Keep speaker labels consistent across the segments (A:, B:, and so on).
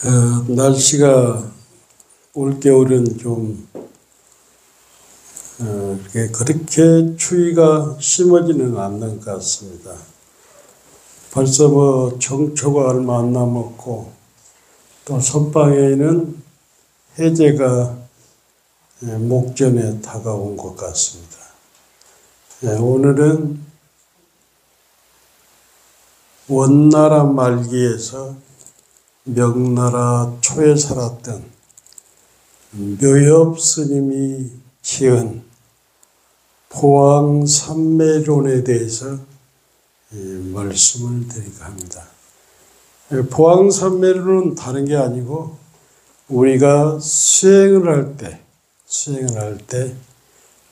A: 날씨가 올겨울은 좀 그렇게 추위가 심하지는 않는 것 같습니다. 벌써 정초가 얼마 안 남았고 또 선방에는 해제가 목전에 다가온 것 같습니다. 오늘은 원나라 말기에서 명나라 초에 살았던 묘엽 스님이 지은 포항삼매론에 대해서 말씀을 드리고자 합니다. 포항삼매론은 다른 게 아니고 우리가 수행을 할 때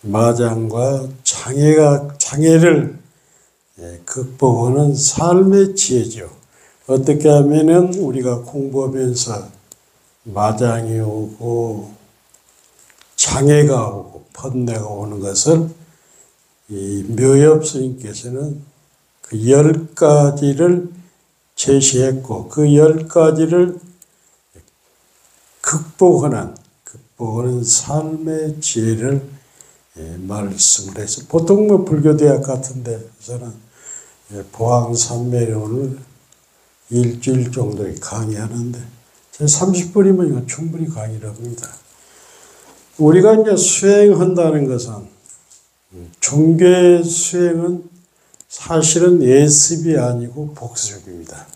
A: 마장과 장애를 극복하는 삶의 지혜죠. 어떻게 하면은 우리가 공부하면서 마장이 오고 장애가 오고 번뇌가 오는 것을 이 묘엽 스님께서는 그 10가지를 제시했고 그 10가지를 극복하는 삶의 지혜를 말씀을 해서 보통 불교대학 같은 데서는 포항삼매론을 일주일 정도 강의하는데 30분이면 이거 충분히 강의를 합니다. 우리가 이제 수행한다는 것은 종교의 수행은 사실은 예습이 아니고 복습입니다.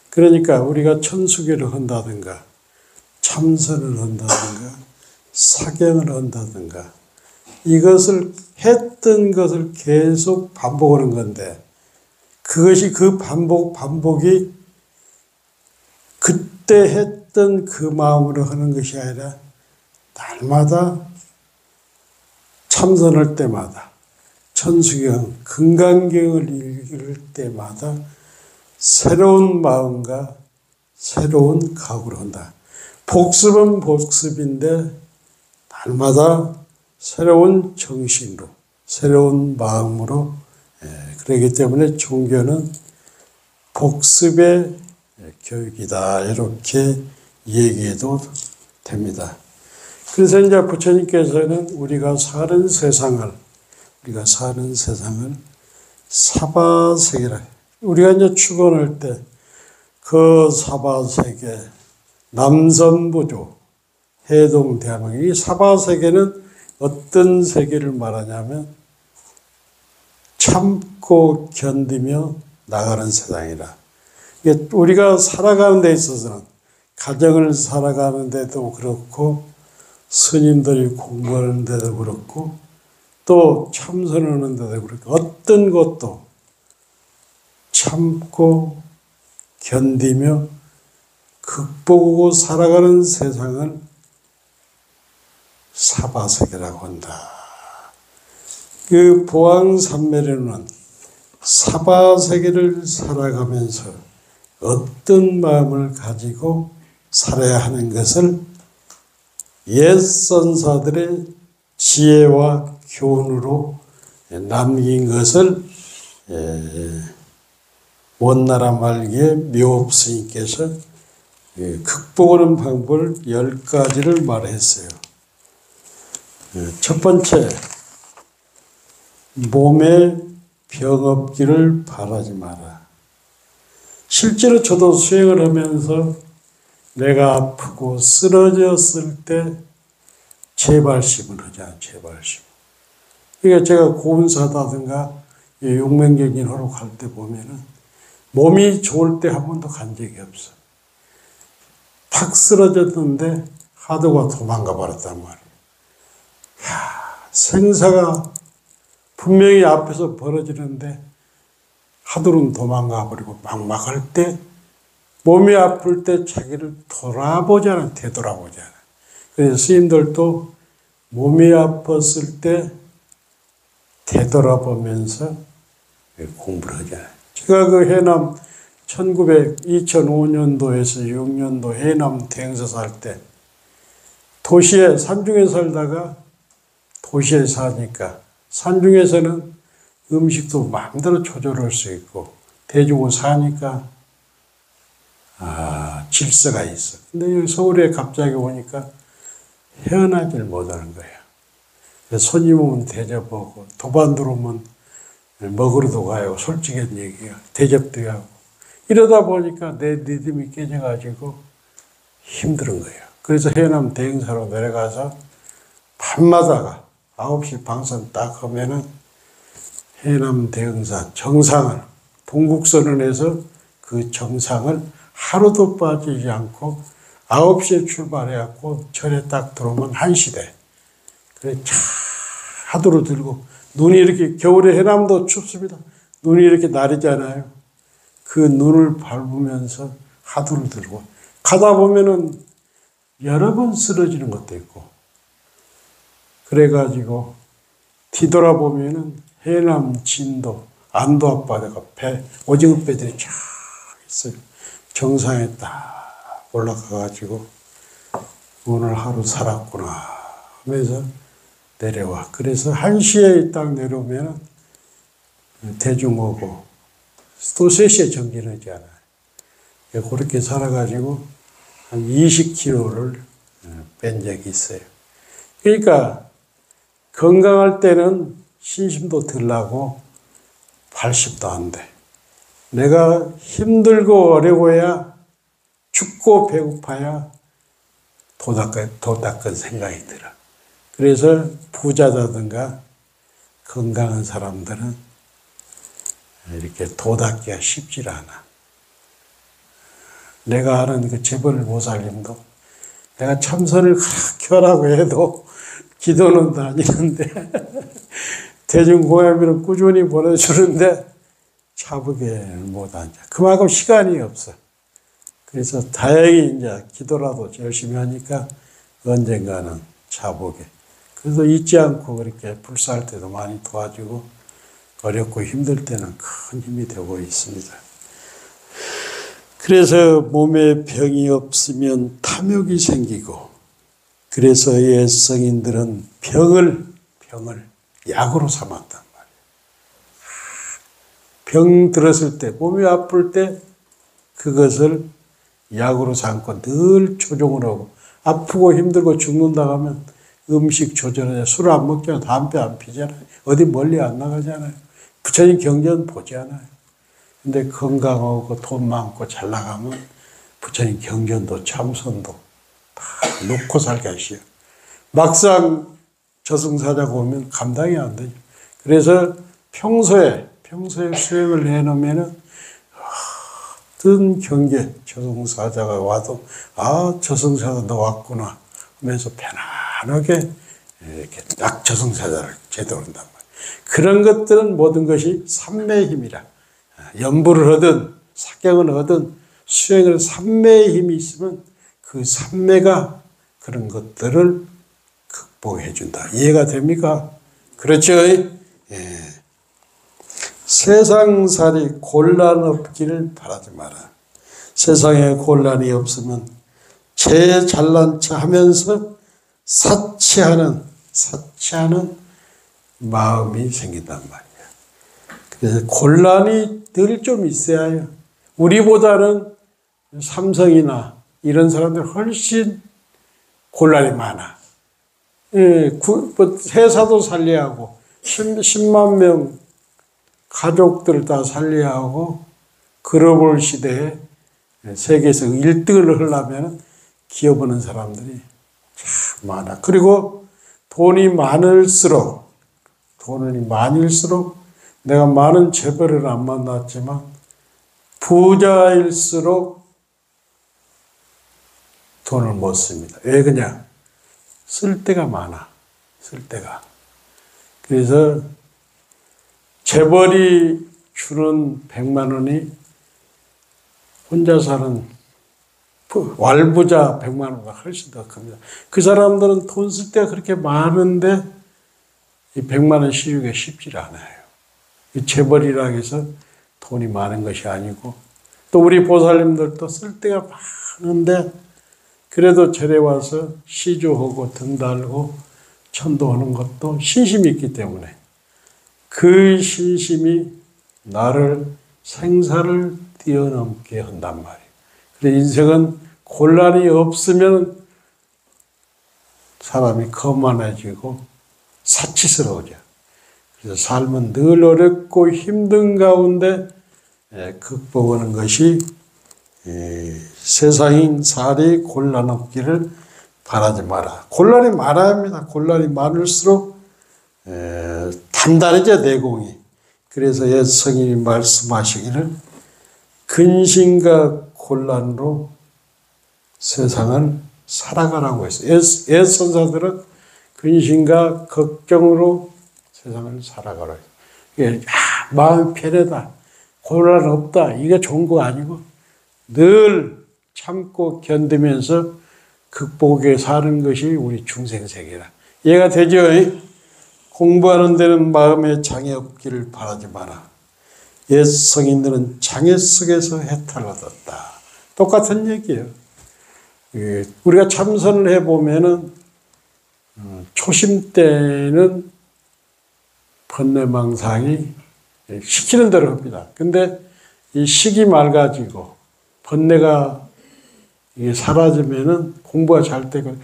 A: 그러니까 우리가 천수교를 한다든가 참선을 한다든가 사경을 한다든가 이것을 했던 것을 계속 반복하는 건데 그것이 그 반복이 그때 했던 그 마음으로 하는 것이 아니라 날마다 참선할 때마다 천수경, 금강경을 읽을 때마다 새로운 마음과 새로운 각오를 한다. 복습은 복습인데 날마다 새로운 정신으로 새로운 마음으로 그렇기 때문에 종교는 복습의 교육이다 이렇게 얘기해도 됩니다. 그래서 이제 부처님께서는 우리가 사는 세상을 사바세계라 우리가 이제 축원할 때 그 사바세계 남선부조 해동대함 이 사바세계는 어떤 세계를 말하냐면 참고 견디며 나가는 세상이라. 우리가 살아가는 데 있어서는 가정을 살아가는 데도 그렇고 스님들이 공부하는 데도 그렇고 또 참선하는 데도 그렇고 어떤 것도 참고 견디며 극복하고 살아가는 세상을 사바세계라고 한다. 그 포항삼매론은 사바세계를 살아가면서 어떤 마음을 가지고 살아야 하는 것을 옛 선사들의 지혜와 교훈으로 남긴 것을 원나라 말기에 묘엽 스님께서 극복하는 방법을 10가지를 말했어요. 첫 번째, 몸에 병 없기를 바라지 마라. 실제로 저도 수행을 하면서 내가 아프고 쓰러졌을 때 재발심을 하잖아요. 재발심. 그러니까 제가 고운사다든가 용맹정진 하러 갈 때 보면은 몸이 좋을 때 한 번도 간 적이 없어. 탁 쓰러졌는데 하도가 도망가 버렸단 말이에요. 생사가 분명히 앞에서 벌어지는데 하도는 도망가 버리고 막막할 때 몸이 아플 때 자기를 돌아보잖아. 되돌아보잖아. 그래서 스님들도 몸이 아팠을 때 되돌아보면서 공부를 하잖아요. 제가 그 해남 2005년도에서 6년도 해남 대흥사 살 때 도시에 산중에 살다가 도시에 사니까 산중에서는 음식도 마음대로 조절할 수 있고 대중으로 사니까 질서가 있어. 근데 여기 서울에 갑자기 오니까 헤어나질 못하는 거예요. 손님 오면 대접하고 도반 들어오면 먹으러도 가요. 솔직한 얘기야. 대접도 하고. 이러다 보니까 내 리듬이 깨져가지고 힘든 거예요. 그래서 해남 대행사로 내려가서 밤마다가 9시 방송 딱 하면은 해남 대행사 정상을 동국선언에서 그 정상을 하루도 빠지지 않고 9시에 출발해갖고 절에 딱 들어오면 1시 돼. 그래 하두를 들고 눈이 이렇게 겨울에 해남도 춥습니다. 눈이 이렇게 나리잖아요. 그 눈을 밟으면서 하두를 들고 가다 보면은 여러 번 쓰러지는 것도 있고 그래가지고 뒤돌아보면은 해남, 진도, 안도 앞바다가 오징어 배들이 쫙 있어요. 정상에 딱 올라가가지고 오늘 하루 살았구나 하면서 내려와. 그래서 1시에 딱 내려오면 대중 오고 또 3시에 정진하지 않아요. 그렇게 살아가지고 한 20kg를 뺀 적이 있어요. 그러니까 건강할 때는 신심도 덜 나고 80도 안 돼. 내가 힘들고 어려워야 죽고 배고파야 도닦은 생각이 들어. 그래서 부자다든가 건강한 사람들은 이렇게 도닦기가 쉽지 않아. 내가 아는 그 재벌 보살님도 내가 참선을 그렇게 하라고 해도 기도는 다니는데 대중고양이는 꾸준히 보내주는데 차북에 못 앉아. 그만큼 시간이 없어. 그래서 다행히 이제 기도라도 열심히 하니까 언젠가는 차북에. 그래서 잊지 않고 그렇게 불사할 때도 많이 도와주고 어렵고 힘들 때는 큰 힘이 되고 있습니다. 그래서 몸에 병이 없으면 탐욕이 생기고 그래서 예성인들은 병을 약으로 삼았단 말이에요. 병 들었을 때 몸이 아플 때 그것을 약으로 삼고 늘 조종을 하고 아프고 힘들고 죽는다 하면 음식 조절하냐. 술 안 먹잖아. 담배 안 피잖아요. 어디 멀리 안 나가잖아요. 부처님 경전 보지 않아요. 근데 건강하고 돈 많고 잘 나가면 부처님 경전도 참선도 다 놓고 살게 하시오. 막상 저승사자가 오면 감당이 안 되죠. 그래서 평소에 수행을 해놓으면은 어떤 경계 저승사자가 와도 저승사자 너 왔구나 하면서 편안하게 이렇게 딱 저승사자를 제대로 한단 말이에요. 그런 것들은 모든 것이 삼매의 힘이라. 연부를 하든 사경을 하든 수행을 삼매의 힘이 있으면 그 삼매가 그런 것들을 극복해 준다. 이해가 됩니까? 그렇죠? 예. 세상살이 곤란 없기를 바라지 마라. 세상에 곤란이 없으면 제 잘난 체 하면서 사치하는 마음이 생긴단 말이야. 그래서 곤란이 늘 좀 있어야 해요. 우리보다는 삼성이나 이런 사람들 훨씬 곤란이 많아. 회사도 살려야 하고 10만 명 가족들 다 살려야 하고 글로벌 시대에 세계에서 1등을 하려면 기업하는 사람들이 참 많아. 그리고 돈이 많을수록 내가 많은 재벌을 안 만났지만 부자일수록 돈을 못 씁니다. 왜 그냥 쓸 데가 많아. 그래서 재벌이 주는 100만 원이 혼자 사는 왈부자 100만 원보다 훨씬 더 큽니다. 그 사람들은 돈 쓸 때가 그렇게 많은데 이 100만 원 시주기가 쉽지 않아요. 이 재벌이라고 해서 돈이 많은 것이 아니고 또 우리 보살님들도 쓸 데가 많은데 그래도 절에 와서 시주하고 등 달고 천도하는 것도 신심이 있기 때문에 그 신심이 나를 생사를 뛰어넘게 한단 말이에요. 근데 인생은 곤란이 없으면 사람이 거만해지고 사치스러워져. 그래서 삶은 늘 어렵고 힘든 가운데 극복하는 것이 세상인 살이 곤란 없기를 바라지 마라. 곤란이 많아야 합니다. 곤란이 많을수록 단단해져 내공이. 그래서 옛 성인이 말씀하시기를 근심과 곤란으로 세상을 살아가라고 했어요. 옛 선사들은 근심과 걱정으로 세상을 살아가라. 마음이 편하다. 곤란 없다. 이게 좋은 거 아니고 늘 참고 견디면서 극복에 사는 것이 우리 중생세계라. 이해가 되죠? 공부하는 데는 마음에 장애 없기를 바라지 마라. 옛 성인들은 장애 속에서 해탈을 얻었다. 똑같은 얘기예요. 우리가 참선을 해보면은 초심 때는 번뇌망상이 시키는 대로 합니다. 근데 이 식이 맑아지고 번뇌가 사라지면은 공부가 잘 되고,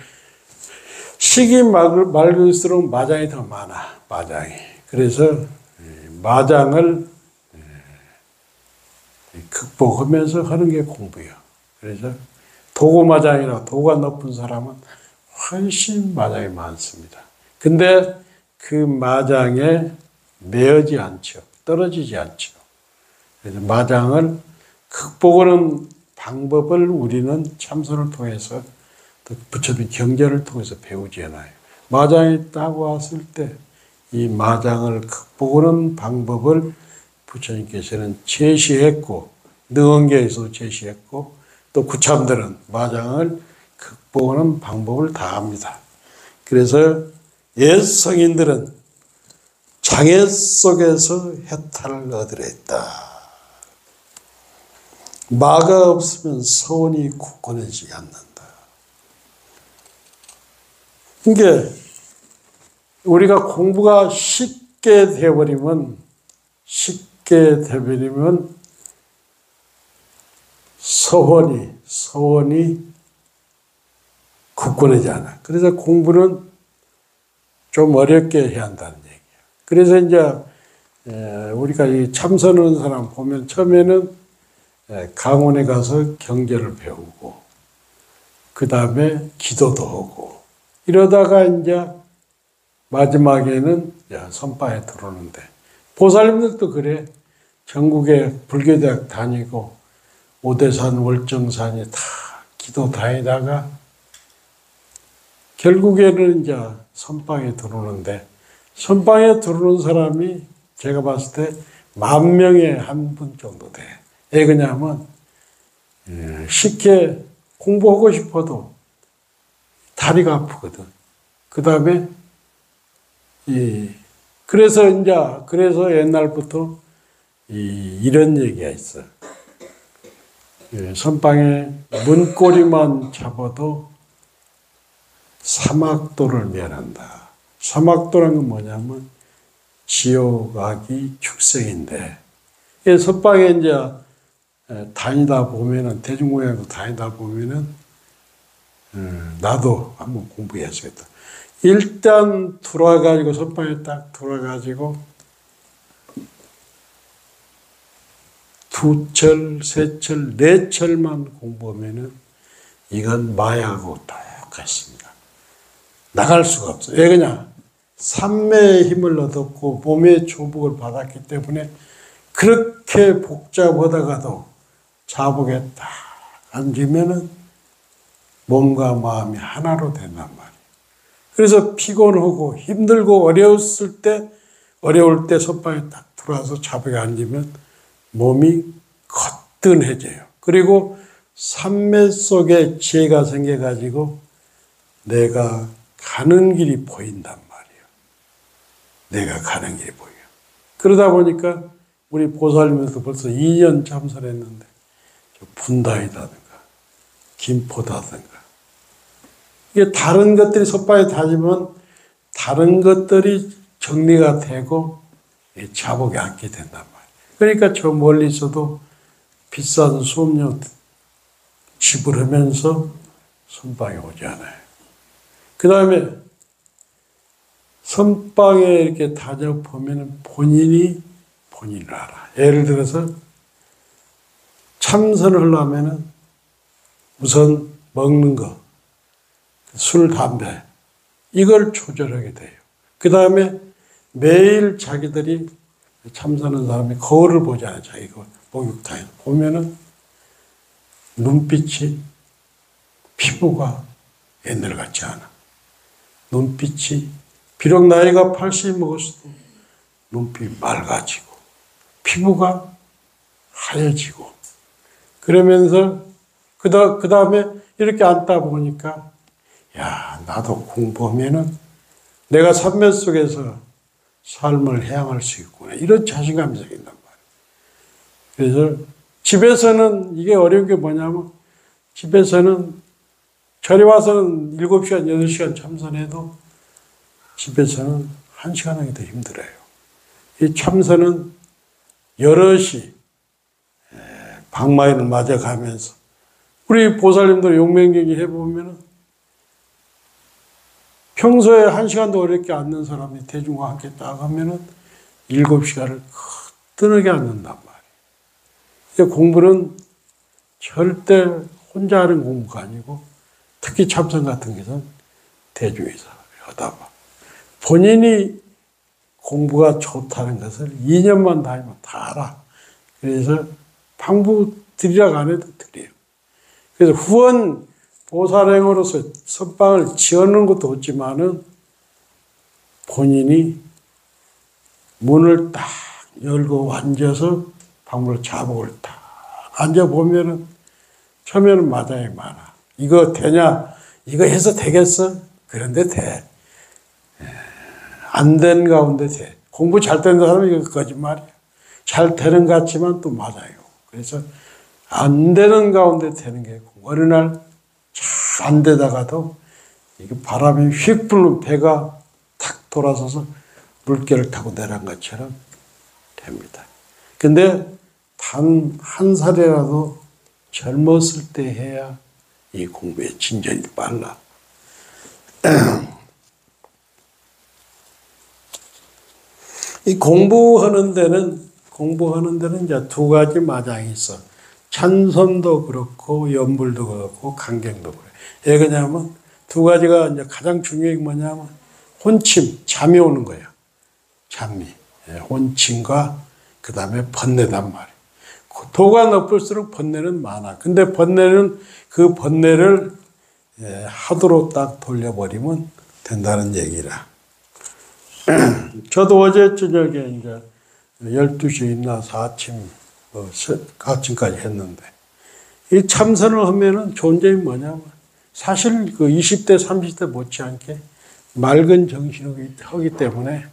A: 식이 맑을수록 마장이 더 많아. 마장이. 그래서 마장을 극복하면서 하는 게 공부예요. 그래서 도고마장이라 도가 높은 사람은 훨씬 마장이 많습니다. 근데 그 마장에 매어지 않죠. 떨어지지 않죠. 그래서 마장을 극복하는 방법을 우리는 참선을 통해서 또 부처님 경전을 통해서 배우지 않아요. 마장이 딱 왔을 때 이 마장을 극복하는 방법을 부처님께서는 제시했고, 능언계에서 제시했고, 또 구참들은 마장을 극복하는 방법을 다 합니다. 그래서 옛 성인들은 장애 속에서 해탈을 얻으려 했다. 마가 없으면 서원이 굳건해지지 않는다. 그러니까 우리가 공부가 쉽게 되어버리면 서원이 굳건하지 않아. 그래서 공부는 좀 어렵게 해야 한다는 얘기예요. 그래서 이제 우리가 이 참선하는 사람 보면 처음에는 강원에 가서 경전을 배우고, 그 다음에 기도도 하고, 이러다가 이제 마지막에는 선방에 들어오는데, 보살님들도 그래. 전국에 불교대학 다니고 오대산, 월정산에 다 기도 다니다가 결국에는 이제 선방에 들어오는데, 선방에 들어오는 사람이 제가 봤을 때 10,000명에 한 분 정도 돼. 왜 그러냐면 쉽게 공부하고 싶어도 다리가 아프거든. 그 다음에 그래서 옛날부터 이런 얘기가 있어. 선방에 문고리만 잡아도 사막도를 면한다. 사막도라는 건 뭐냐면 지옥악이 축생인데, 선방에 이제 다니다 보면은, 대중고향도 다니다 보면은 나도 한번 공부해야겠다. 일단 들어와가지고 선방에 딱 들어와가지고 2철, 3철, 4철만 공부하면은 이건 마약하고 똑같습니다. 나갈 수가 없어요. 왜 그러냐? 삼매의 힘을 얻었고 몸의 조복을 받았기 때문에 그렇게 복잡하다가도 자복에 딱 앉으면은 몸과 마음이 하나로 된단 말이에요. 그래서 피곤하고 힘들고 어려울 때 선방에 딱 들어와서 자복에 앉으면 몸이 거뜬해져요. 그리고 삼매 속에 지혜가 생겨가지고 내가 가는 길이 보인단 말이에요. 내가 가는 길이 보여요. 그러다 보니까 우리 보살님도 벌써 2년 참선했는데 분다이다든가 김포다든가, 이게 다른 것들이 섭방에 다니면 다른 것들이 정리가 되고 자복에 앉게 된단 말이에요. 그러니까 저 멀리서도 비싼 수업료 집을 하면서 선방에 오지 않아요. 그 다음에 선방에 이렇게 다녀보면 본인이 본인을 알아. 예를 들어서 참선을 하려면 우선 먹는 거, 술, 담배, 이걸 조절하게 돼요. 그 다음에 매일 자기들이 참선하는 사람이 거울을 보잖아요. 자기 목욕탕에 보면은 눈빛이, 피부가 옛날 같지 않아. 눈빛이 비록 나이가 80 먹었어도 눈빛이 맑아지고 피부가 하얘지고 그러면서 그 다음에 이렇게 앉다 보니까 야, 나도 공부하면은 내가 삼매 속에서 삶을 해양할 수 있구나. 이런 자신감이 생긴단 말이에요. 그래서 집에서는 이게 어려운 게 뭐냐면 집에서는 절에 와서는 7시간, 8시간 참선해도 집에서는 1시간 하기 더 힘들어요. 이 참선은 여럿이 방마이를 맞아가면서 우리 보살님들 용맹경기 해보면은 평소에 1시간도 어렵게 앉는 사람이 대중과 함께 딱 하면은 7시간을 거뜬하게 앉는단 말이에요. 공부는 절대 혼자 하는 공부가 아니고 특히 참선 같은 것은 대중에서 하다 봐. 본인이 공부가 좋다는 것을 2년만 다니면 다 알아. 그래서 방부 드리라고 안 해도 드려요. 그래서 후원 보살행으로서 선방을 지어놓은 것도 없지만은 본인이 문을 딱 열고 앉아서 방문을 자복을 딱 앉아보면은 처음에는 마당이 많아. 이거 되냐? 이거 해서 되겠어? 그런데 돼. 안 된 가운데 돼. 공부 잘 되는 사람은 이거 거짓말이야. 잘 되는 것 같지만 또 맞아요. 그래서 안 되는 가운데 되는 게 어느 날 잘 안 되다가도 이게 바람이 휙 불면 배가 탁 돌아서서 물결을 타고 내려간 것처럼 됩니다. 근데 단 한 살이라도 젊었을 때 해야 이 공부의 진전이 빨라. 이 공부하는 데는 이제 두 가지 마장이 있어. 찬선도 그렇고 연불도 그렇고 강경도 그래. 왜 그러냐면 두 가지가 이제 가장 중요한 게 뭐냐면 혼침, 잠이 오는 거예요. 잠이. 혼침과 그 다음에 번뇌단 말이에요. 도가 높을수록 번뇌는 많아. 근데 번뇌는 그 번뇌를 하도로 딱 돌려버리면 된다는 얘기라. 저도 어제 저녁에 이제 12시에 일어나서 아침까지 했는데, 이 참선을 하면은 좋은 점이 뭐냐면, 사실 그 20대, 30대 못지않게 맑은 정신이 하기 때문에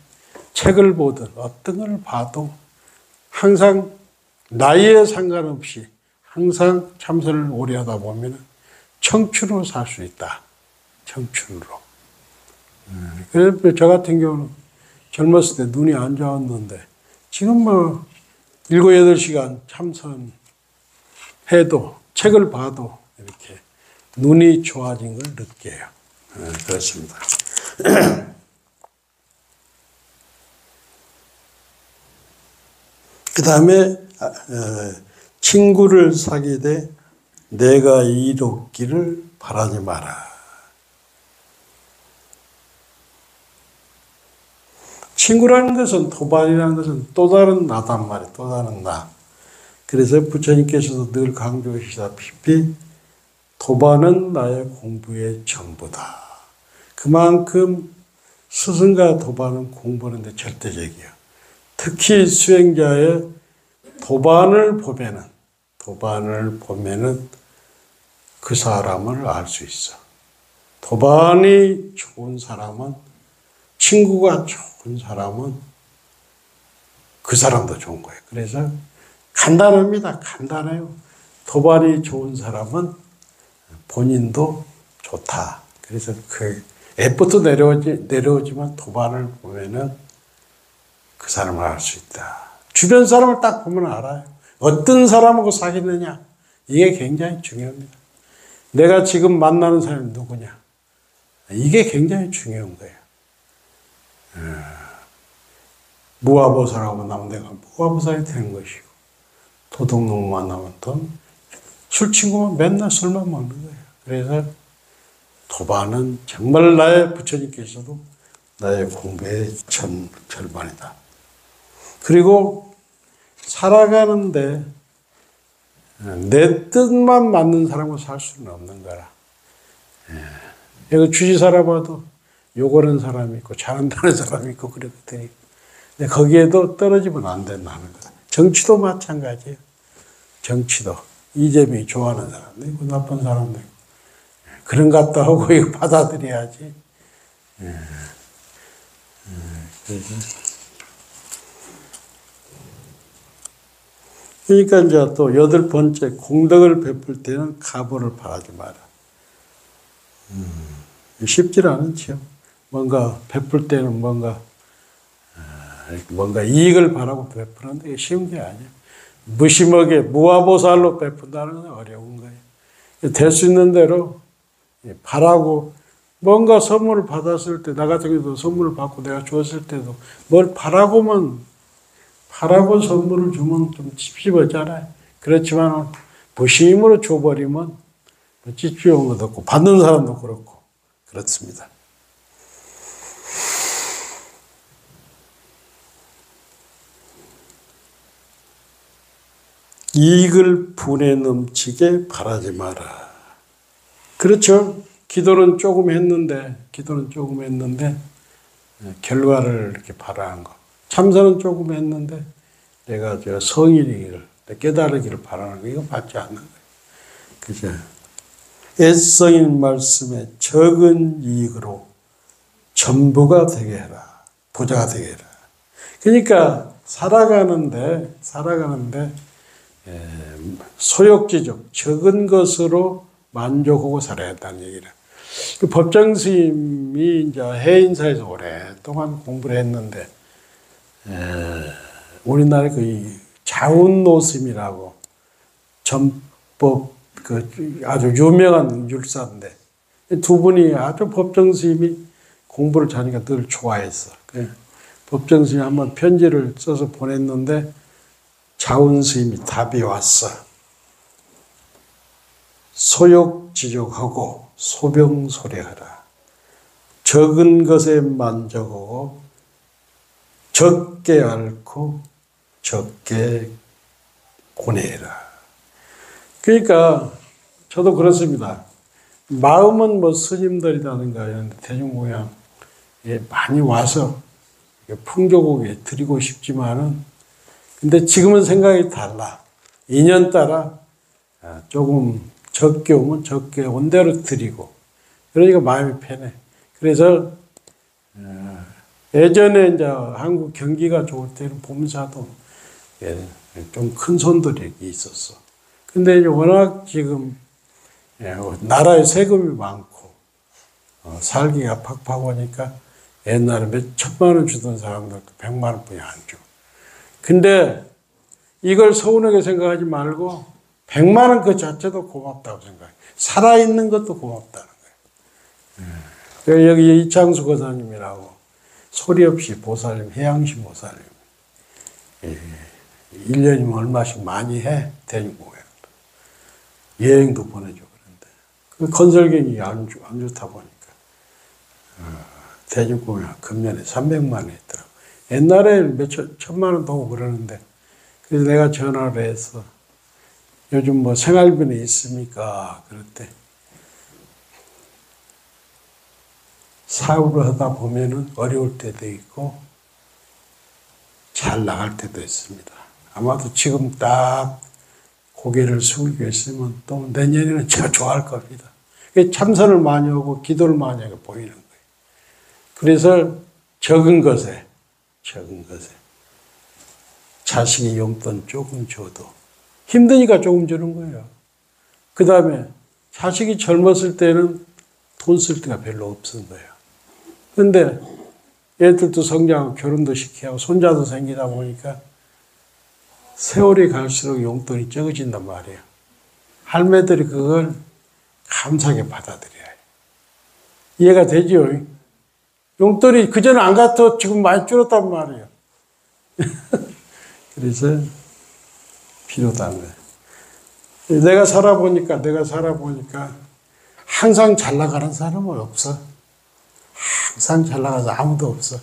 A: 책을 보든 어떤 걸 봐도 항상 나이에 상관없이 항상 참선을 오래 하다 보면 청춘으로 살 수 있다. 청춘으로. 그래서 저 같은 경우는 젊었을 때 눈이 안 좋았는데 지금 뭐 7, 8시간 참선해도 책을 봐도 이렇게 눈이 좋아진 걸 느껴요. 그렇습니다. 그 다음에 친구를 사귀되 내가 이롭기를 바라지 마라. 친구라는 것은, 도반이라는 것은 또 다른 나단 말이에요. 또 다른 나. 그래서 부처님께서도 늘 강조하시다시피 도반은 나의 공부의 전부다. 그만큼 스승과 도반은 공부하는 데 절대적이에요. 특히 수행자의 도반을 보면은 그 사람을 알 수 있어. 도반이 좋은 사람은, 친구가 좋은 사람은 그 사람도 좋은 거예요. 그래서 간단합니다. 간단해요. 도반이 좋은 사람은 본인도 좋다. 그래서 그 애부터 내려오지만 도반을 보면은 그 사람을 알 수 있다. 주변 사람을 딱 보면 알아요. 어떤 사람하고 사귀느냐. 이게 굉장히 중요합니다. 내가 지금 만나는 사람이 누구냐. 이게 굉장히 중요한 거예요. 무아보살하고 만나면 내가 무아보살이 되는 것이고, 도둑놈 만나면 또 술 친구만 맨날 술만 먹는 거예요. 그래서 도반은 정말 나의 부처님께서도 나의 공부의 절반이다. 그리고 살아가는데 내 뜻만 맞는 사람과 살 수는 없는 거라. 여기 주지 살아봐도 욕하는 사람이 있고 잘한다는 사람이 있고 그렇거든요. 근데 거기에도 떨어지면 안 된다는 거다. 정치도 마찬가지예요. 정치도 이재명이 좋아하는 사람도 있고 나쁜 사람도 있고 그런 것 같다 하고 이거 받아들여야지. 그러니까 이제 또 8번째, 공덕을 베풀 때는 가보를 바라지 마라. 쉽지 않지요. 뭔가 베풀 때는 뭔가 이익을 바라고 베푸는데 쉬운 게 아니에요. 무심하게 무아보살로 베푼다는 건 어려운 거예요. 될 수 있는 대로 바라고 뭔가 선물을 받았을 때, 나 같은 경우도 선물을 받고 내가 주었을 때도 뭘 바라고 선물을 주면 좀 찝찝하잖아요. 그렇지만 무심으로 줘버리면 찝찝한 것도 없고 받는 사람도 그렇고 그렇습니다. 이익을 분에 넘치게 바라지 마라. 그렇죠. 기도는 조금 했는데 결과를 이렇게 바라는 거. 참선은 조금 했는데 내가 성인이기를, 깨달으기를 바라는 거, 이거 받지 않는 거예요. 그죠? 애성인 말씀에 적은 이익으로 전부가 되게 해라. 부자가 되게 해라. 그러니까 살아가는데 소욕지적, 적은 것으로 만족하고 살아야 한다는 얘기를. 그 법정 스님이 이제 해인사에서 오랫동안 공부를 했는데, 우리나라 그 자운노스님이라고 전법 아주 유명한 율사인데, 두 분이 아주 법정 스님이 공부를 잘하니까 늘 좋아했어. 법정 스님이 한번 편지를 써서 보냈는데, 자운 스님이 답이 왔어. 소욕지족하고 소병소래하라. 적은 것에 만족하고 적게 앓고 적게 고뇌해라. 그러니까 저도 그렇습니다. 마음은 뭐 스님들이라든가 이런 대중공양에 많이 와서 풍조국에 드리고 싶지만은, 근데 지금은 생각이 달라. 인연 따라 조금 적게 오면 적게 온 대로 드리고, 그러니까 마음이 편해. 그래서 예전에 이제 한국 경기가 좋을 때는 보문사도 좀 큰 손들이 있었어. 근데 이제 워낙 지금 나라에 세금이 많고 살기가 팍팍하니까 옛날에 몇 천만 원 주던 사람들도 100만 원뿐이 안 줘. 근데 이걸 서운하게 생각하지 말고 100만 원 그 자체도 고맙다고 생각해. 살아있는 것도 고맙다는 거예요. 여기 이창수 거사님이라고 소리 없이 보살님, 해양시 보살님. 1년이면 얼마씩 많이 해, 대중공연. 여행도 보내줘, 그런데. 그 건설경이 안 좋다 보니까. 대중공연 금년에 300만 원 했더라고. 옛날에 몇 천만 원 보고 그러는데, 그래서 내가 전화를 해서 요즘 뭐 생활비는 있습니까? 그랬대. 사업을 하다 보면은 어려울 때도 있고 잘 나갈 때도 있습니다. 아마도 지금 딱 고개를 숙이고 있으면 또 내년에는 제가 좋아할 겁니다. 참선을 많이 하고 기도를 많이 하고 보이는 거예요. 그래서 적은 것에 자식이 용돈 조금 줘도 힘드니까 조금 주는 거예요. 그 다음에 자식이 젊었을 때는 돈 쓸 데가 별로 없은 거예요. 근데 애들도 성장하고 결혼도 시키고 손자도 생기다 보니까 세월이 갈수록 용돈이 적어진단 말이에요. 할매들이 그걸 감사하게 받아들여야 해요. 이해가 되죠? 용돈이 그전에 안 같아 지금 많이 줄었단 말이에요. 그래서 필요하다는 거예요. 내가 살아보니까 항상 잘 나가는 사람은 없어. 항상 잘 나가서 아무도 없어.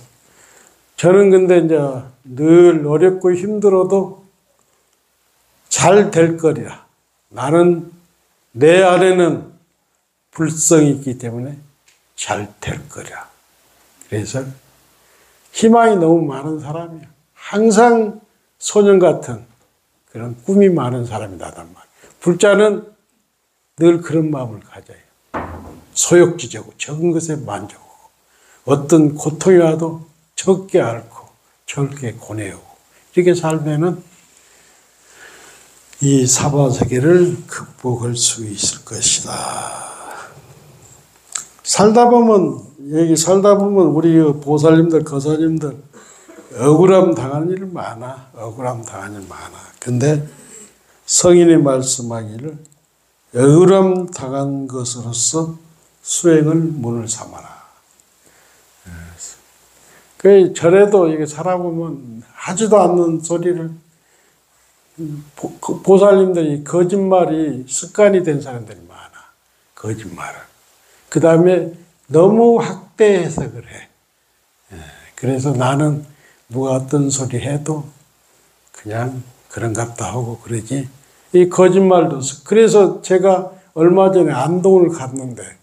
A: 저는 근데 이제 늘 어렵고 힘들어도 잘 될 거리라. 나는 내 안에는 불성이 있기 때문에 잘 될 거리라. 그래서 희망이 너무 많은 사람이야. 항상 소년 같은 그런 꿈이 많은 사람이 나단 말이야. 불자는 늘 그런 마음을 가져요. 소욕지제고 적은 것에 만족하고 어떤 고통이 와도 적게 앓고 적게 고뇌하고 이렇게 살면은 이 사바세계를 극복할 수 있을 것이다. 살다 보면 우리 보살님들, 거사님들 억울함 당하는 일 많아. 근데 성인이 말씀하기를 억울함 당한 것으로서 수행을 문을 삼아라. 그 절에도 이게 살아보면 하지도 않는 소리를 보살님들이 거짓말이 습관이 된 사람들이 많아. 거짓말을. 그 다음에 너무 확대해서 그래. 그래서 나는 누가 어떤 소리 해도 그냥 그런갑다 하고 그러지. 이 거짓말도. 그래서 제가 얼마 전에 안동을 갔는데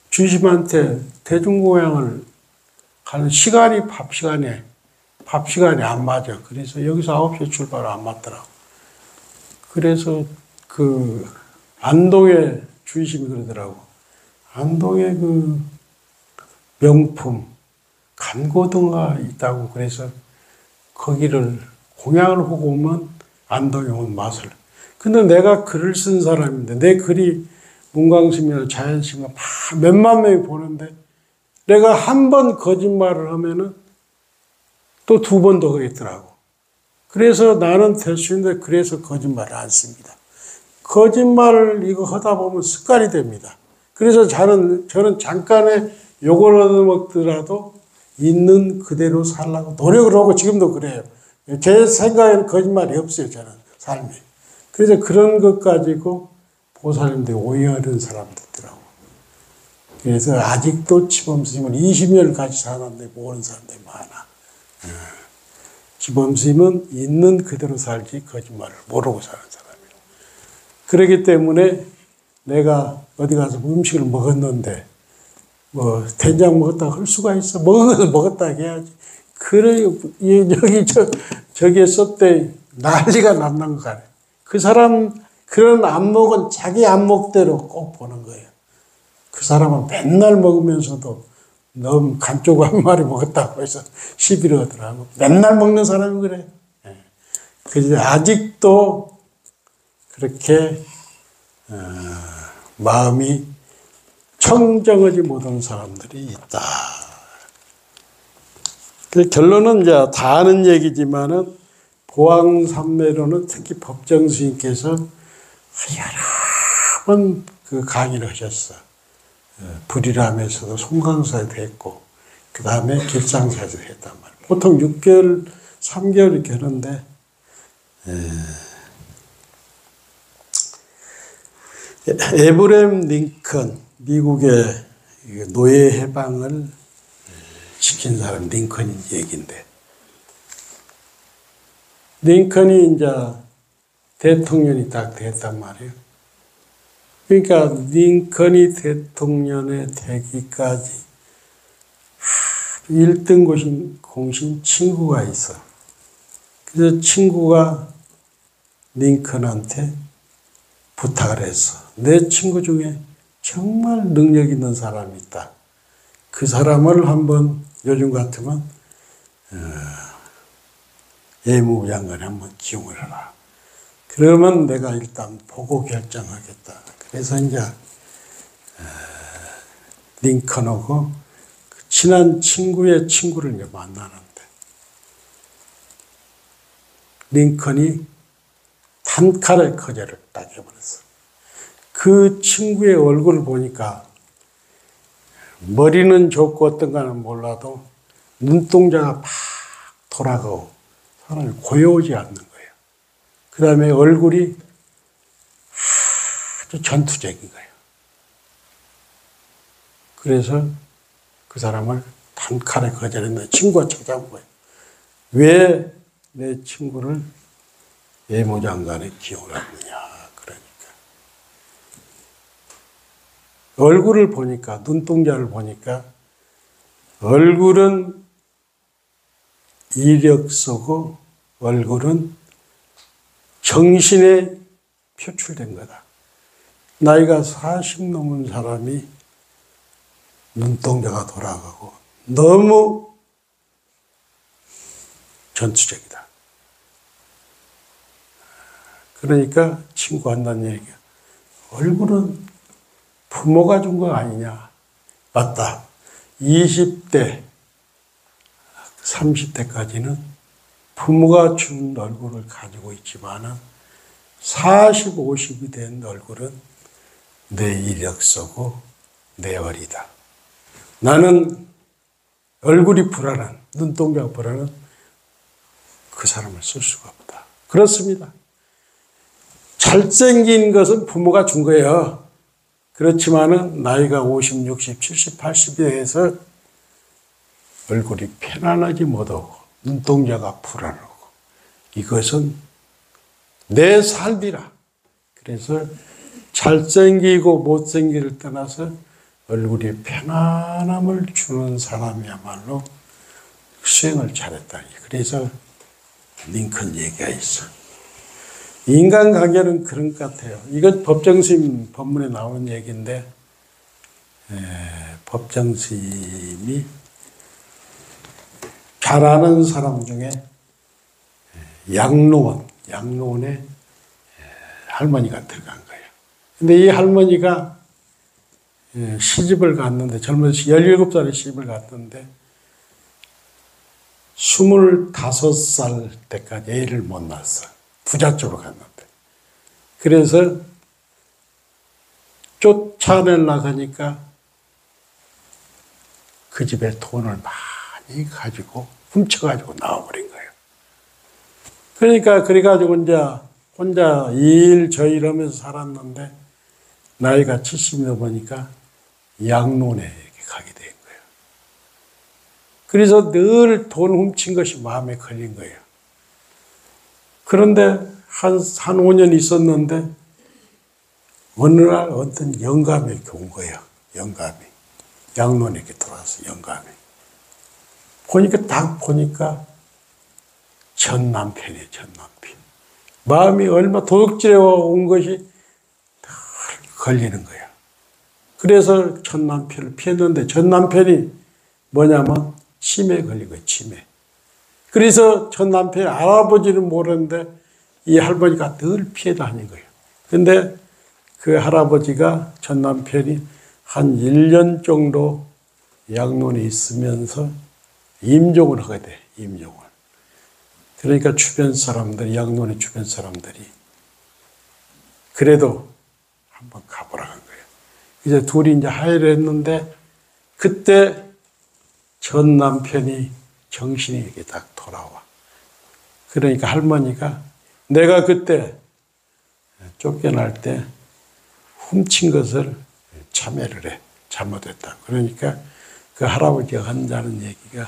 A: 주심한테 대중고향을 가는 시간이 밥 시간이 안 맞아. 그래서 여기서 9시에 출발 안 맞더라고. 그래서 그 안동에 주심이 그러더라고. 안동에 그 명품 간고등가 있다고. 그래서 거기를 공양을 하고 오면 안동에 온 맛을. 근데 내가 글을 쓴 사람인데 내 글이 문광심이나 자연심이나 몇만 명이 보는데 내가 한 번 거짓말을 하면은 또 2번 더 그랬더라고. 그래서 나는 될 수 있는데 그래서 거짓말을 안 씁니다. 거짓말을 이거 하다 보면 습관이 됩니다. 그래서 저는 잠깐의 욕을 얻어먹더라도 있는 그대로 살라고 노력을 하고 지금도 그래요. 제 생각에는 거짓말이 없어요. 저는 삶에. 그래서 그런 것 가지고 보살님들이 오해하는 사람들 있더라고. 그래서 아직도 지범스님은 20년을 같이 살았는데 모르는 사람들이 많아. 지범스님은 있는 그대로 살지 거짓말을 모르고 사는 사람이에요. 그렇기 때문에 내가 어디 가서 음식을 먹었는데 뭐 된장 먹었다 할 수가 있어. 먹은 것을 먹었다 해야지. 그래 저기에 썼대 난리가 났는 거 같아요. 그 사람 그런 안목은 자기 안목대로 꼭 보는 거예요. 그 사람은 맨날 먹으면서도 너무 간쪽 한 마리 먹었다고 해서 시비를 하더라고. 맨날 먹는 사람이 그래. 그래서 아직도 그렇게 마음이 청정하지 못한 사람들이 있다. 결론은 이제 다 아는 얘기지만은 보왕산매로는 특히 법정스님께서 여러 번 그 강의를 하셨어. 불이람에서도 송강사에도 했고, 그 다음에 길상사에서 했단 말이에요. 보통 6개월, 3개월 이렇게 하는데, 에브라임 링컨, 미국의 노예 해방을 시킨 사람, 링컨인 얘기인데, 링컨이 이제 대통령이 딱 됐단 말이에요. 그러니까 링컨이 대통령에 되기까지 1등 공신 친구가 있어. 그래서 친구가 링컨한테 부탁을 했어. 내 친구 중에 정말 능력 있는 사람이 있다. 그 사람을 한번 요즘 같으면 예무부 장관에 한번 기용을 해라. 그러면 내가 일단 보고 결정하겠다. 그래서 이제 링컨하고 친한 친구의 친구를 이제 만나는데 링컨이 단칼에 거절을 딱 해버렸어. 그 친구의 얼굴을 보니까 머리는 좋고 어떤가는 몰라도 눈동자가 막 돌아가고 사람이 고요하지 않는 거예요. 그 다음에 얼굴이 아주 전투적인 거예요. 그래서 그 사람을 단칼에 거절했는데 친구가 찾아온 거예요. 왜 내 친구를 외무장관에 기용을 하느냐. 그러니까 얼굴을 보니까, 눈동자를 보니까 얼굴은 이력서고 얼굴은 정신에 표출된 거다. 나이가 40 넘은 사람이 눈동자가 돌아가고 너무 전투적이다. 그러니까 친구 한다는 얘기야. 얼굴은 부모가 준 거 아니냐. 맞다. 20대, 30대까지는 부모가 준 얼굴을 가지고 있지만은 40, 50이 된 얼굴은 내 이력서고 내 얼이다. 나는 얼굴이 불안한, 눈동자가 불안한 그 사람을 쓸 수가 없다. 그렇습니다. 잘생긴 것은 부모가 준 거예요. 그렇지만은 나이가 50, 60, 70, 80이 돼서 얼굴이 편안하지 못하고 눈동자가 불안하고 이것은 내 삶이라. 그래서 잘생기고 못생기를 떠나서 얼굴이 편안함을 주는 사람이야말로 수행을 잘했다. 그래서 링컨 얘기가 있어. 인간관계는 그런 것 같아요. 이건 법정스님 법문에 나오는 얘기인데 법정스님이 잘 아는 사람 중에 양로원에 할머니가 들어간 거예요. 근데 이 할머니가 시집을 갔는데, 젊은 17살에 시집을 갔는데 25살 때까지 애를 못 낳았어. 부잣집으로 갔는데. 그래서 쫓아내려고 하니까 그 집에 돈을 많이 가지고 훔쳐가지고 나와버린 거예요. 그러니까 그래가지고 이제 혼자 일 저 일하면서 살았는데 나이가 70이 넘으니까 양론에 이렇게 가게 된 거예요. 그래서 늘 돈 훔친 것이 마음에 걸린 거예요. 그런데 한 5년 있었는데 어느 날 어떤 영감이 이렇게 온 거예요. 영감이. 양론에 이렇게 들어와서 영감이. 딱 보니까 전 남편이에요. 전 남편. 마음이 얼마 도둑질해 온 것이 다 걸리는 거예요. 그래서 전 남편을 피했는데 전 남편이 뭐냐면 치매에 걸린 거예요. 치매. 그래서 전 남편이 할아버지는 모르는데 이 할머니가 늘 피해 다닌 거예요. 근데 그 할아버지가 전 남편이 한 1년 정도 양론에 있으면서 임종을 하게 돼. 임종을. 그러니까 주변 사람들, 양론의 주변 사람들이 그래도 한번 가보라 한 거예요. 이제 둘이 이제 하회를 했는데 그때 전 남편이 정신이 이렇게 딱 돌아와. 그러니까 할머니가 내가 그때 쫓겨날 때 훔친 것을 참회를 해. 잘못했다. 그러니까 그 할아버지가 한다는 얘기가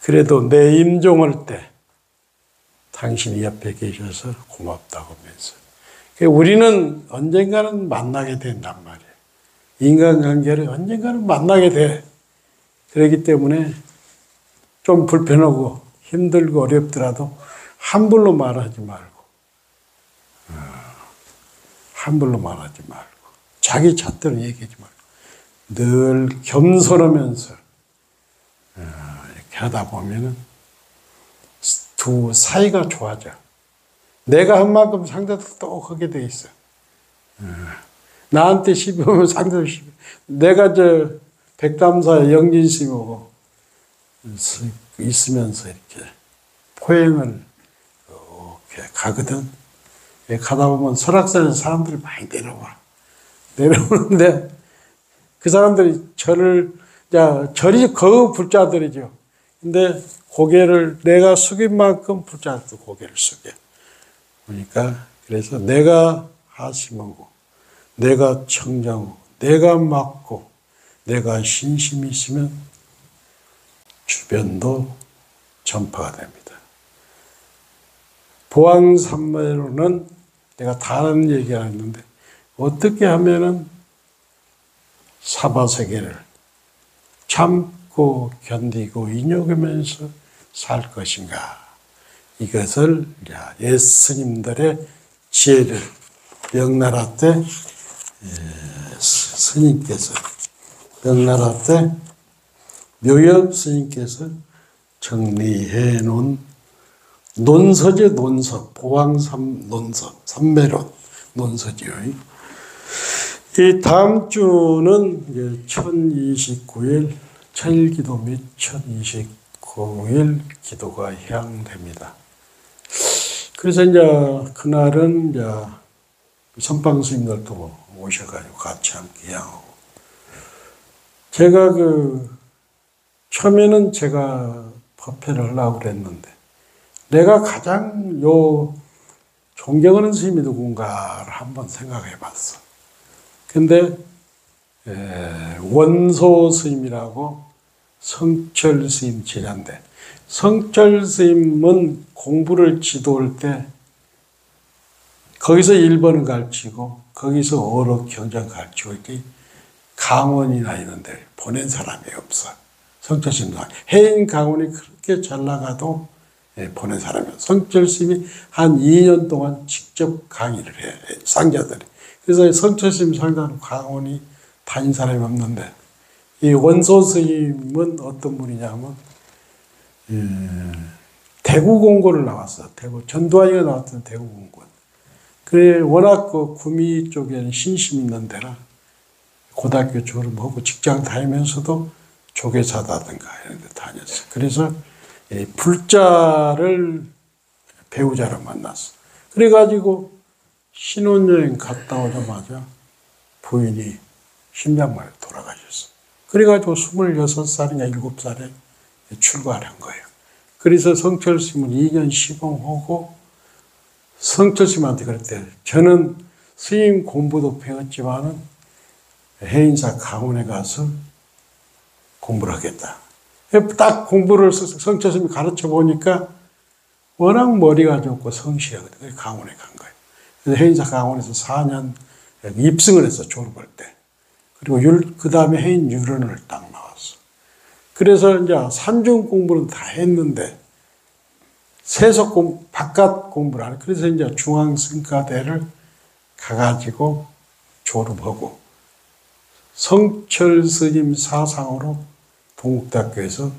A: 그래도 내 임종할 때 당신이 옆에 계셔서 고맙다고 하면서 우리는 언젠가는 만나게 된단 말이에요. 인간관계를 언젠가는 만나게 돼. 그렇기 때문에 좀 불편하고 힘들고 어렵더라도 함부로 말하지 말고 함부로 말하지 말고 자기 잣대로 얘기하지 말고 늘 겸손하면서 이렇게 하다 보면은 두 사이가 좋아져. 내가 한 만큼 상대도 또 하게 돼 있어. 나한테 시비 오면 상대도 시비. 내가 백담사 영진 스님하고 있으면서 이렇게 포행을 이렇게 가거든. 가다 보면 설악산에서 사람들이 많이 내려와. 내려오는데 그 사람들이 절이 거의 불자들이죠. 근데 고개를 내가 숙인 만큼 불자도 고개를 숙여. 그러니까 그래서 내가 하심하고 내가 청정하고 내가 맡고 내가 신심이 있으면 주변도 전파가 됩니다. 보왕삼매로는 내가 다른 얘기가 있는데 어떻게 하면은 사바세계를 참고 견디고 인욕하면서 살 것인가. 이것을 예스님들의 지혜를 명나라 때 스님께서 명나라 때 묘엽 스님께서 정리해 놓은 논서죠. 논서. 보왕삼 논서. 삼매론 논서지요. 이 다음 주는 1029일 천일기도 및 1029일 기도가 향됩니다. 그래서 이제 그날은 이제 선방 스님들도 오셔가지고 같이 함께 향하고, 제가 처음에는 제가 법회를 하려고 그랬는데 내가 가장 존경하는 스님이 누군가를 한번 생각해 봤어. 근데 원소 스님이라고 성철 스님 제자인데, 성철 스님은 공부를 지도할 때 거기서 일본을 가르치고 거기서 어록 경전 가르치고 이렇게 강원이나 이런 데 보낸 사람이 없어. 성철 스님도 해인 강원이 그렇게 잘 나가도 보낸 사람이 없어. 성철 스님이 한 2년 동안 직접 강의를 해, 상자들이. 그래서 성철 스님 상담 강원이 다닌 사람이 없는데, 이 원소 스님은 어떤 분이냐면 대구 공고를 나왔어. 대구 전두환이가 나왔던 대구 공고. 그래 워낙 구미 쪽에는 신심 있는 데라 고등학교 졸업하고 직장 다니면서도 조계사다든가 이런 데 다녔어. 그래서 불자를 배우자로 만났어. 그래가지고 신혼여행 갔다 오자마자 부인이 심장마비로 돌아가셨어. 그래가지고 26살이나 7살에 출가를 한 거예요. 그래서 성철 스님은 2년 시봉하고 성철 스님한테 그랬대요. 저는 스님 공부도 배웠지만은 해인사 강원에 가서 공부를 하겠다. 딱 공부를 성철 스님이 가르쳐 보니까 워낙 머리가 좋고 성실하거든요. 그래서 강원에 간 거예요. 그래서 해인사 강원에서 4년 입승을 했어, 졸업할 때. 그리고 그 다음에 해인 유런을 딱 나왔어. 그래서 이제 산중 공부는 다 했는데 세속 공부, 바깥 공부를 하는. 그래서 이제 중앙승가대를 가가지고 졸업하고 성철 스님 사상으로 동국대학교에서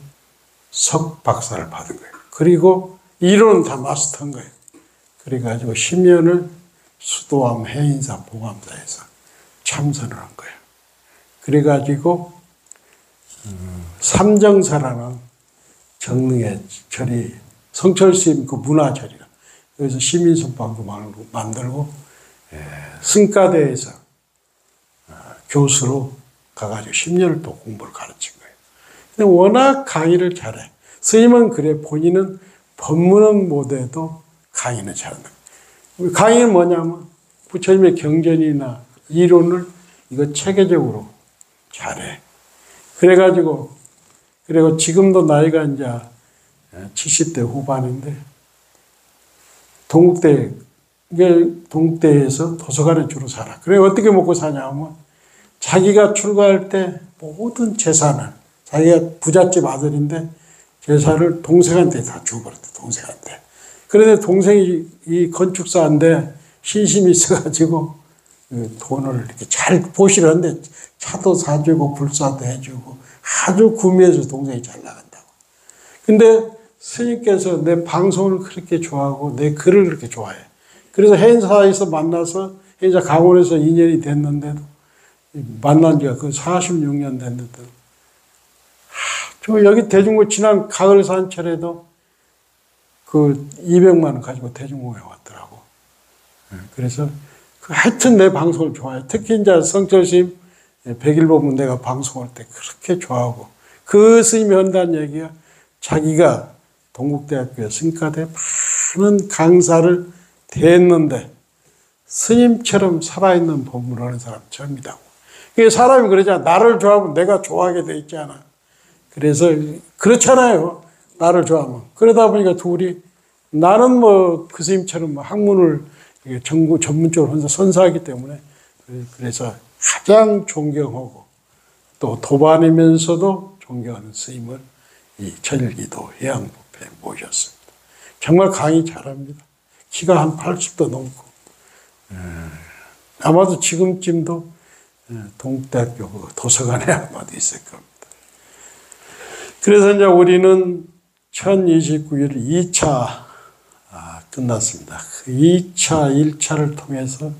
A: 석박사를 받은 거예요. 그리고 이론은 다 마스터한 거예요. 그래가지고 10년을 수도암 해인사 보감사에서 참선을 한 거예요. 그래가지고 삼정사라는 정릉의 절이 성철 스님 그 문화절이라 여기서 시민선방도 만들고 승가대에서 교수로 가가지고 10년을 또 공부를 가르친 거예요. 근데 워낙 강의를 잘해. 스님은 그래, 본인은 법문은 못해도 강의는 잘한다. 강의는 뭐냐면 부처님의 경전이나 이론을 이거 체계적으로 잘해. 그래가지고 그리고 지금도 나이가 이제 70대 후반인데 동국대에서 도서관에 주로 살아. 그래 어떻게 먹고 사냐면 자기가 출가할 때 모든 재산을, 자기가 부잣집 아들인데 재산을 동생한테 다 주고버렸대. 동생한테. 그런데 동생이 이 건축사인데 신심이 있어가지고 돈을 이렇게 잘 보시는데 차도 사주고 불사도 해주고 아주 구미해서 동생이 잘 나간다고. 근데 스님께서 내 방송을 그렇게 좋아하고 내 글을 그렇게 좋아해. 그래서 해인사에서 만나서 해인사 강원에서 2년이 됐는데도 만난 지가 46년 됐는데도 저 여기 대중고 지난 가을 산철에도 200만 원 가지고 대중고에 왔더라고. 그래서 하여튼 내 방송을 좋아해. 특히 이제 성철 스님 100일 법문 내가 방송할 때 그렇게 좋아하고, 그 스님이 한다는 얘기가 자기가 동국대학교에 승가대 많은 강사를 대했는데 스님처럼 살아있는 법문을 하는 사람 처음이다고. 그게 사람이 그러잖아. 나를 좋아하면 내가 좋아하게 돼 있잖아. 그래서 그렇잖아요. 나를 좋아하면. 그러다 보니까 둘이, 나는 뭐 그 스님처럼 학문을 전문적으로 혼자 선사하기 때문에, 그래서 가장 존경하고 또 도반이면서도 존경하는 스님을 이 천일기도 해양법회에 모셨습니다. 정말 강의 잘합니다. 키가 한 80도 넘고, 아마도 지금쯤도 동국대학교 도서관에 아마도 있을 겁니다. 그래서 이제 우리는 1029일 2차 끝났습니다. 그 2차, 1차를 통해서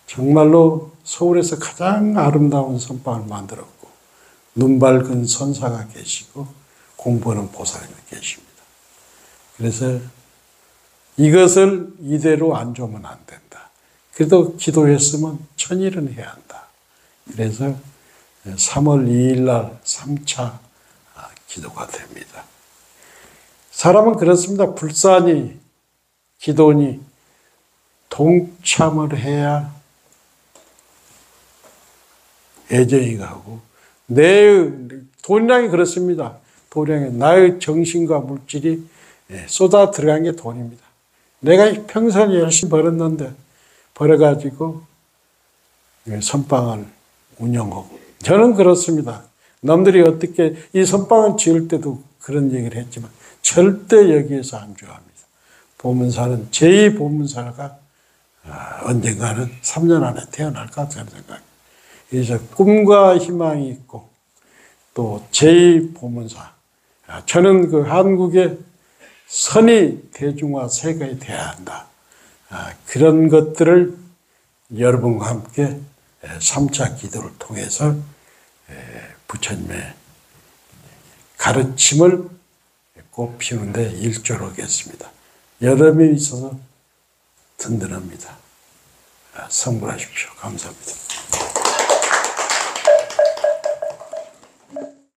A: 정말로 서울에서 가장 아름다운 선방을 만들었고, 눈 밝은 선사가 계시고 공부하는 보살님이 계십니다. 그래서 이것을 이대로 안 주면 안 된다. 그래도 기도했으면 천일은 해야 한다. 그래서 3월 2일 날 3차 기도가 됩니다. 사람은 그렇습니다. 불사니 기도니 동참을 해야 애정이 가고, 내 돈량이 그렇습니다. 돈량이 나의 정신과 물질이 쏟아 들어간 게 돈입니다. 내가 평생 열심히 벌었는데 벌어가지고 선방을 운영하고, 저는 그렇습니다. 남들이 어떻게 이 선방을 지을 때도 그런 얘기를 했지만 절대 여기에서 안 좋아합니다. 보문사는 제2보문사가 언젠가는 3년 안에 태어날 것 같다는 생각입니다. 그래서 꿈과 희망이 있고 또 제2보문사, 저는 그 한국의 선의 대중화 세계에 돼야 한다. 그런 것들을 여러분과 함께 3차 기도를 통해서 부처님의 가르침을 꽃 피우는데 일조를 하겠습니다. 여러분이 있어서 든든합니다. 성불하십시오. 감사합니다.